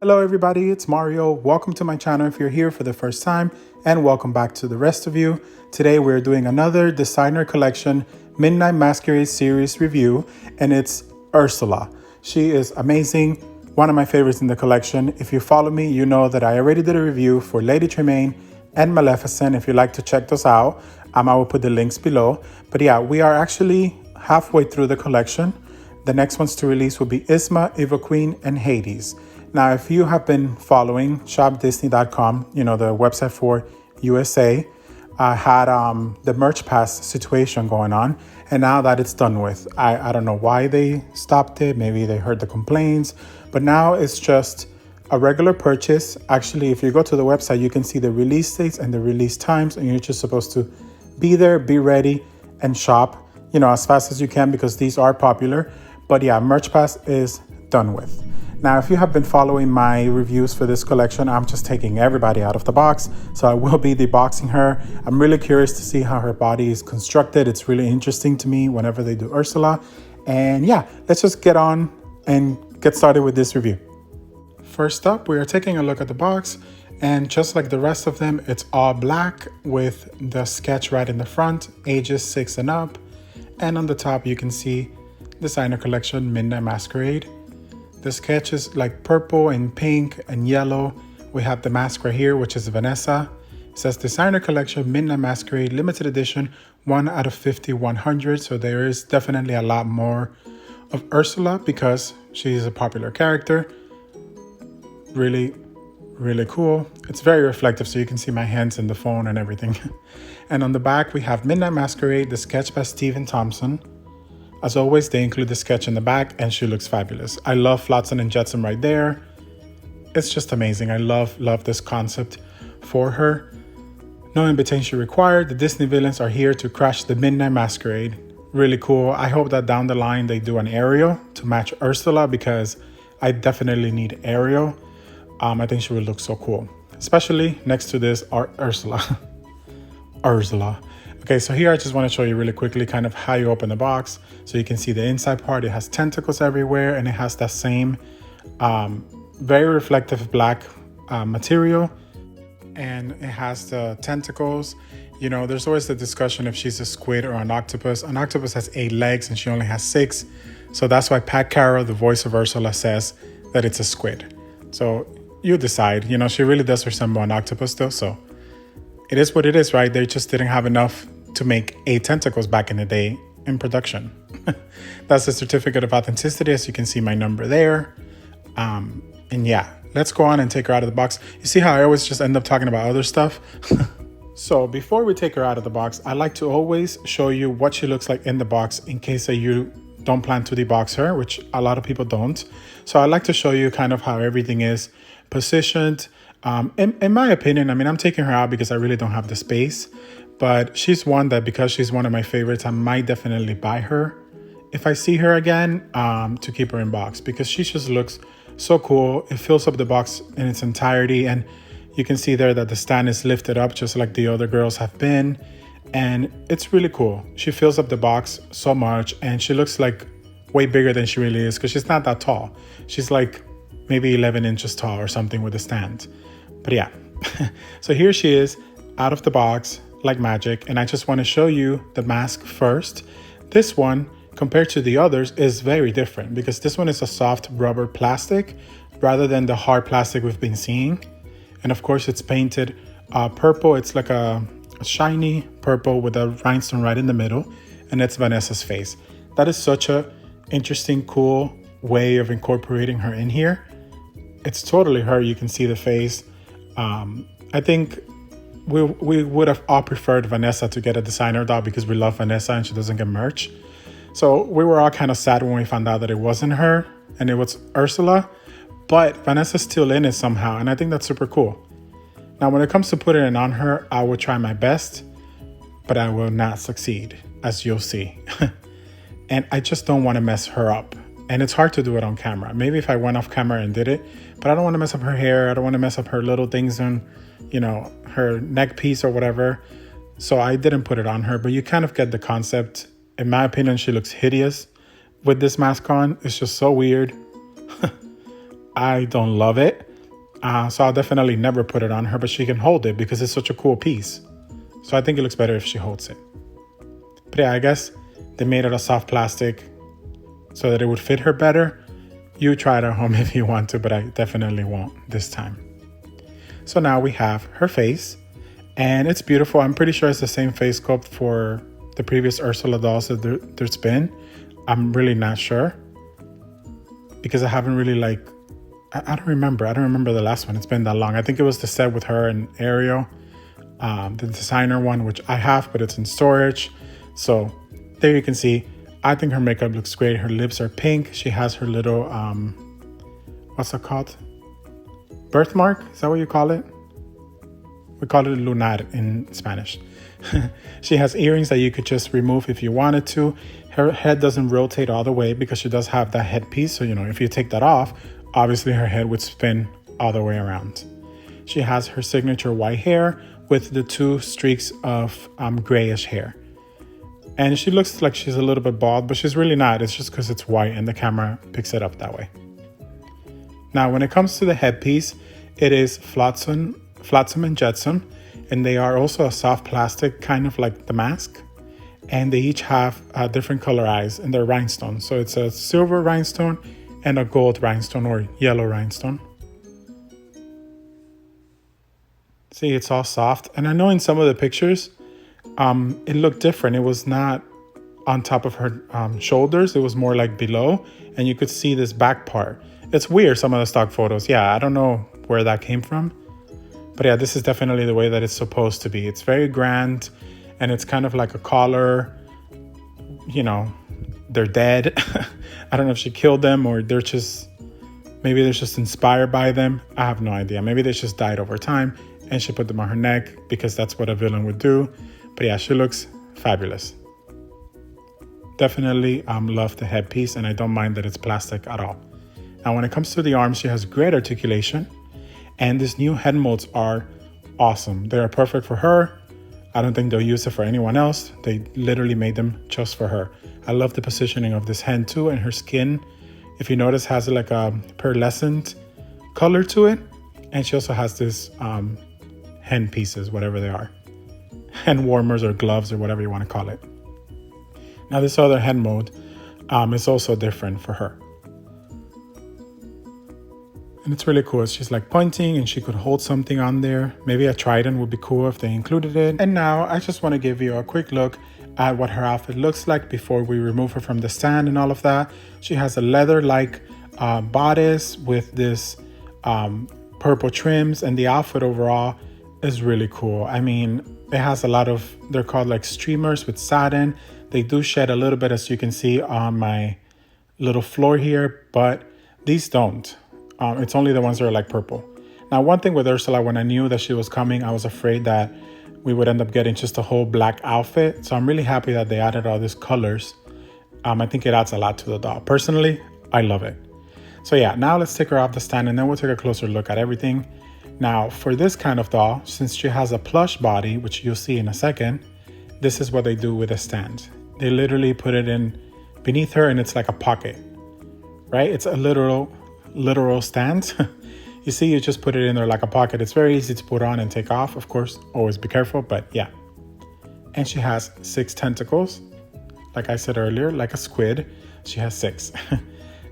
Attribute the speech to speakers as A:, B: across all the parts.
A: Hello everybody, it's Mario. Welcome to my channel if you're here for the first time, and welcome back to the rest of you. Today we're doing another designer collection Midnight Masquerade series review, and it's Ursula. She is amazing, one of my favorites in the collection. If you follow me, you know that I already did a review for Lady Tremaine and Maleficent. If you'd like to check those out, I will put the links below. But yeah, we are actually halfway through the collection. The next ones to release will be Isma, Eva Queen, and Hades. Now, if you have been following Shopdisney.com, you know, the website for USA, had the merch pass situation going on. And now that it's done with, I don't know why they stopped it. Maybe they heard the complaints. But now it's just a regular purchase. Actually, if you go to the website, you can see the release dates and the release times. And you're just supposed to be there, be ready, and shop, you know, as fast as you can because these are popular. But yeah, merch pass is done with. Now, if you have been following my reviews for this collection, I'm just taking everybody out of the box. So I will be deboxing her. I'm really curious to see how her body is constructed. It's really interesting to me whenever they do Ursula. And yeah, let's just get on and get started with this review. First up, we are taking a look at the box. And just like the rest of them, it's all black with the sketch right in the front, ages 6 and up. And on the top, you can see designer collection Midnight Masquerade. The sketch is like purple and pink and yellow. We have the mask right here, which is Vanessa. It says designer collection Midnight Masquerade limited edition 1 out of 50 100. So there is definitely a lot more of Ursula because she's a popular character. Really cool. It's very reflective, so you can see my hands in the phone and everything. And on the back we have Midnight Masquerade, the sketch by Stephen Thompson. As always, they include the sketch in the back and she looks fabulous. I love Flotsam and Jetsam right there. It's just amazing. I love this concept for her. No invitation required. The Disney villains are here to crash the Midnight Masquerade. Really cool. I hope that down the line they do an Ariel to match Ursula because I definitely need Ariel. I think she would look so cool, especially next to this Ursula. Ursula. Okay, so here I just want to show you really quickly kind of how you open the box. So you can see the inside part, it has tentacles everywhere and it has that same very reflective black material. And it has the tentacles. You know, there's always the discussion if she's a squid or an octopus. An octopus has 8 legs and she only has 6. So that's why Pat Carroll, the voice of Ursula, says that it's a squid. So you decide, you know, she really does resemble an octopus though. So it is what it is, right? They just didn't have enough to make 8 tentacles back in the day in production. That's the certificate of authenticity. As you can see my number there. And yeah, let's go on and take her out of the box. You see how I always just end up talking about other stuff? So before we take her out of the box, I like to always show you what she looks like in the box in case that you don't plan to debox her, which a lot of people don't. So I like to show you kind of how everything is positioned. In my opinion, I mean, I'm taking her out because I really don't have the space, but she's one that because she's one of my favorites, I might definitely buy her if I see her again to keep her in box because she just looks so cool. It fills up the box in its entirety. And you can see there that the stand is lifted up just like the other girls have been. And it's really cool. She fills up the box so much and she looks like way bigger than she really is because she's not that tall. She's like maybe 11 inches tall or something with a stand. But yeah, so here she is out of the box like magic. And I just want to show you the mask first. This one, compared to the others, is very different because this one is a soft rubber plastic rather than the hard plastic we've been seeing. And of course, it's painted purple. It's like a shiny purple with a rhinestone right in the middle. And it's Vanessa's face. That is such a interesting, cool way of incorporating her in here. It's totally her. You can see the face. I think we would have all preferred Vanessa to get a designer doll because we love Vanessa and she doesn't get merch. So we were all kind of sad when we found out that it wasn't her and it was Ursula, but Vanessa's still in it somehow. And I think that's super cool. Now, when it comes to putting it on her, I will try my best, but I will not succeed, as you'll see. And I just don't want to mess her up. And it's hard to do it on camera. Maybe if I went off camera and did it, but I don't want to mess up her hair. I don't want to mess up her little things on, you know, her neck piece or whatever. So I didn't put it on her, but you kind of get the concept. In my opinion, she looks hideous with this mask on. It's just so weird. I don't love it. So I'll definitely never put it on her, but she can hold it because it's such a cool piece. So I think it looks better if she holds it. But yeah, I guess they made it a soft plastic so that it would fit her better. You try it at home if you want to, but I definitely won't this time. So now we have her face, and it's beautiful. I'm pretty sure it's the same face sculpt for the previous Ursula dolls that there's been. I'm really not sure because I haven't really I don't remember. I don't remember the last one. It's been that long. I think it was the set with her and Ariel, the designer one, which I have, but it's in storage. So there you can see, I think her makeup looks great. Her lips are pink. She has her little, what's it called? Birthmark? Is that what you call it? We call it lunar in Spanish. She has earrings that you could just remove if you wanted to. Her head doesn't rotate all the way because she does have that headpiece. So, if you take that off, obviously her head would spin all the way around. She has her signature white hair with the 2 streaks of grayish hair. And she looks like she's a little bit bald, but she's really not. It's just because it's white and the camera picks it up that way. Now, when it comes to the headpiece, it is Flotsam and Jetsam, and they are also a soft plastic, kind of like the mask. And they each have different color eyes and they're rhinestones. So it's a silver rhinestone and a gold rhinestone or yellow rhinestone. See, it's all soft. And I know in some of the pictures, it looked different. It was not on top of her shoulders. It was more like below. And you could see this back part. It's weird, some of the stock photos. Yeah, I don't know where that came from. But yeah, this is definitely the way that it's supposed to be. It's very grand. And it's kind of like a collar. They're dead. I don't know if she killed them or maybe they're just inspired by them. I have no idea. Maybe they just died over time and she put them on her neck because that's what a villain would do. But yeah, she looks fabulous. Definitely love the headpiece, and I don't mind that it's plastic at all. Now, when it comes to the arms, she has great articulation, and these new head molds are awesome. They are perfect for her. I don't think they'll use it for anyone else. They literally made them just for her. I love the positioning of this hen too, and her skin, if you notice, has like a pearlescent color to it. And she also has this hen pieces, whatever they are. Hen warmers or gloves or whatever you want to call it. Now this other hen mode is also different for her. And it's really cool. She's like pointing and she could hold something on there. Maybe a trident would be cool if they included it. And now I just want to give you a quick look at what her outfit looks like before we remove her from the stand and all of that. She has a leather-like bodice with this purple trims, and the outfit overall is really cool. I mean, it has a lot of, they're called like streamers with satin. They do shed a little bit, as you can see on my little floor here, but these don't. It's only the ones that are like purple. Now, one thing with Ursula, when I knew that she was coming, I was afraid that we would end up getting just a whole black outfit. So I'm really happy that they added all these colors. I think it adds a lot to the doll. Personally, I love it. So yeah, now let's take her off the stand and then we'll take a closer look at everything. Now, for this kind of doll, since she has a plush body, which you'll see in a second, this is what they do with a stand. They literally put it in beneath her and it's like a pocket, right? It's a literal stand. You see, you just put it in there like a pocket. It's very easy to put on and take off. Of course, always be careful, but yeah. And she has 6 tentacles. Like I said earlier, like a squid, she has 6.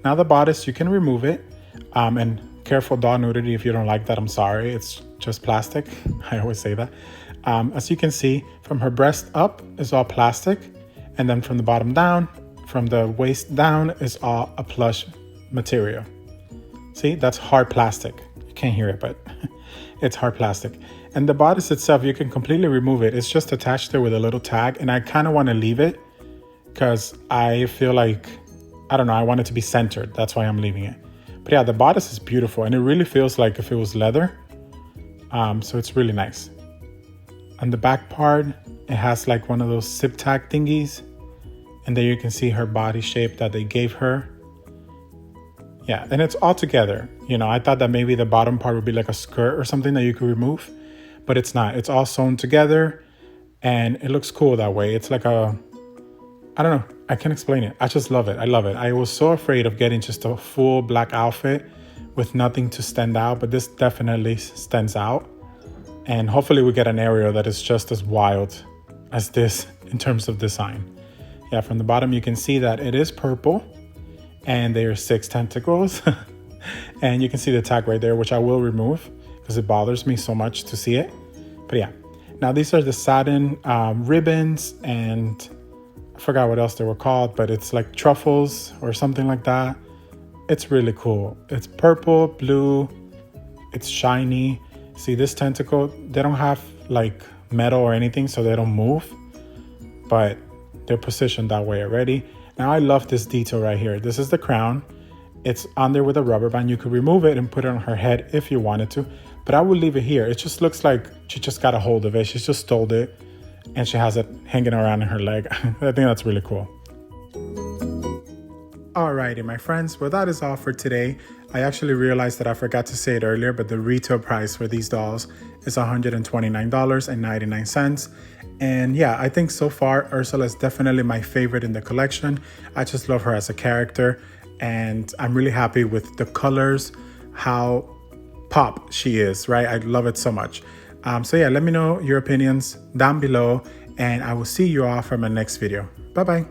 A: Now the bodice, you can remove it. And careful doll nudity if you don't like that, I'm sorry. It's just plastic. I always say that. As you can see, from her breast up is all plastic. And then from the bottom down, from the waist down is all a plush material. See, that's hard plastic. You can't hear it, but it's hard plastic. And the bodice itself, you can completely remove it. It's just attached there with a little tag. And I kind of want to leave it because I feel like, I don't know, I want it to be centered. That's why I'm leaving it. But yeah, the bodice is beautiful and it really feels like if it was leather. So it's really nice. On the back part, it has like one of those zip tag thingies. And there you can see her body shape that they gave her. Yeah, and it's all together. You know, I thought that maybe the bottom part would be like a skirt or something that you could remove, but it's not. It's all sewn together and it looks cool that way. It's like a, I don't know. I can't explain it. I just love it. I love it. I was so afraid of getting just a full black outfit with nothing to stand out, but this definitely stands out. And hopefully we get an Ariel that is just as wild as this in terms of design. Yeah, from the bottom you can see that it is purple and there are 6 tentacles. And you can see the tag right there, which I will remove because it bothers me so much to see it. But yeah, now these are the satin ribbons, and I forgot what else they were called, but it's like truffles or something like that. It's really cool. It's purple, blue, it's shiny. See this tentacle, they don't have like metal or anything, so they don't move, but they're positioned that way already. Now I love this detail right here. This is the crown. It's on there with a rubber band. You could remove it and put it on her head if you wanted to, but I would leave it here. It just looks like she just got a hold of it. She just stole it and she has it hanging around in her leg. I think that's really cool. Alrighty, my friends, well, that is all for today. I actually realized that I forgot to say it earlier, but the retail price for these dolls is $129.99. And yeah, I think so far Ursula is definitely my favorite in the collection. I just love her as a character, and I'm really happy with the colors, how pop she is, right? I love it so much. So yeah, let me know your opinions down below, and I will see you all for my next video. Bye bye.